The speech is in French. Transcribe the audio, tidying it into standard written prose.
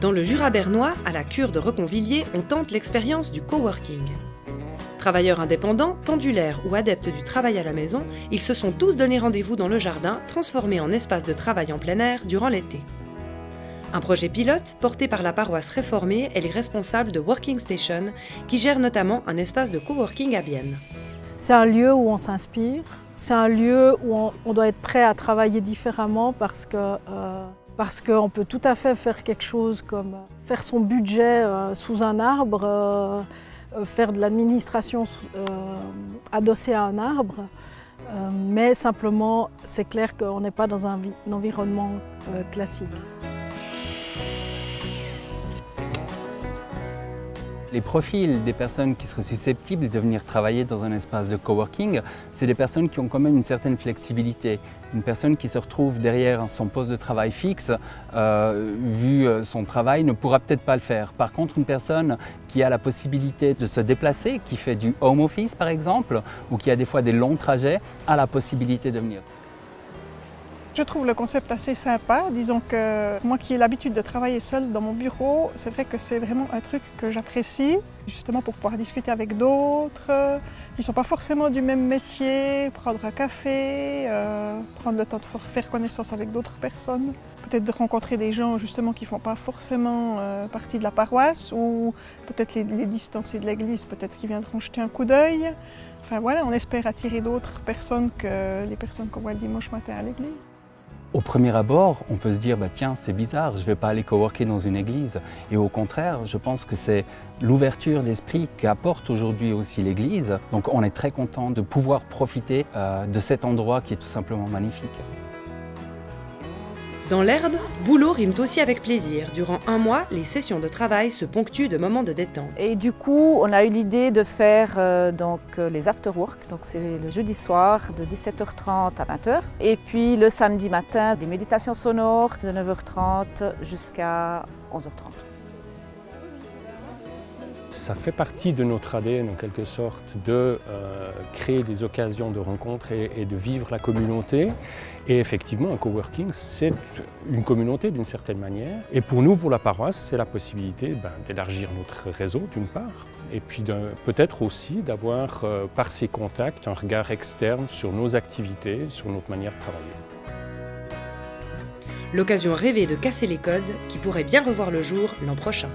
Dans le Jura bernois, à la cure de Reconvilliers, on tente l'expérience du coworking. Travailleurs indépendants, pendulaires ou adeptes du travail à la maison, ils se sont tous donné rendez-vous dans le jardin, transformé en espace de travail en plein air durant l'été. Un projet pilote, porté par la paroisse réformée, est les responsables de Working Station, qui gère notamment un espace de coworking à Bienne. C'est un lieu où on s'inspire, c'est un lieu où on doit être prêt à travailler différemment parce qu'on peut tout à fait faire quelque chose comme faire son budget sous un arbre, faire de l'administration adossée à un arbre, mais simplement c'est clair qu'on n'est pas dans un environnement classique. Les profils des personnes qui seraient susceptibles de venir travailler dans un espace de coworking, c'est des personnes qui ont quand même une certaine flexibilité. Une personne qui se retrouve derrière son poste de travail fixe, vu son travail, ne pourra peut-être pas le faire. Par contre, une personne qui a la possibilité de se déplacer, qui fait du home office par exemple, ou qui a des fois des longs trajets, a la possibilité de venir. Je trouve le concept assez sympa. Disons que moi qui ai l'habitude de travailler seule dans mon bureau, c'est vrai que c'est vraiment un truc que j'apprécie, justement pour pouvoir discuter avec d'autres qui ne sont pas forcément du même métier, prendre un café, prendre le temps de faire connaissance avec d'autres personnes. Peut-être de rencontrer des gens justement qui ne font pas forcément partie de la paroisse ou peut-être les distanciés de l'église, peut-être qui viendront jeter un coup d'œil. Enfin voilà, on espère attirer d'autres personnes que les personnes qu'on voit le dimanche matin à l'église. Au premier abord, on peut se dire tiens, c'est bizarre, je ne vais pas aller coworker dans une église. Et au contraire, je pense que c'est l'ouverture d'esprit qu'apporte aujourd'hui aussi l'église. Donc on est très content de pouvoir profiter de cet endroit qui est tout simplement magnifique. Dans l'herbe, boulot rime aussi avec plaisir. Durant un mois, les sessions de travail se ponctuent de moments de détente. Et du coup, on a eu l'idée de faire les after-work. Donc c'est le jeudi soir de 17h30 à 20h. Et puis le samedi matin, des méditations sonores de 9h30 jusqu'à 11h30. Ça fait partie de notre ADN en quelque sorte de créer des occasions de rencontres et de vivre la communauté. Et effectivement, un coworking, c'est une communauté d'une certaine manière. Et pour nous, pour la paroisse, c'est la possibilité d'élargir notre réseau d'une part, et puis peut-être aussi d'avoir par ces contacts un regard externe sur nos activités, sur notre manière de travailler. L'occasion rêvée de casser les codes qui pourrait bien revoir le jour l'an prochain.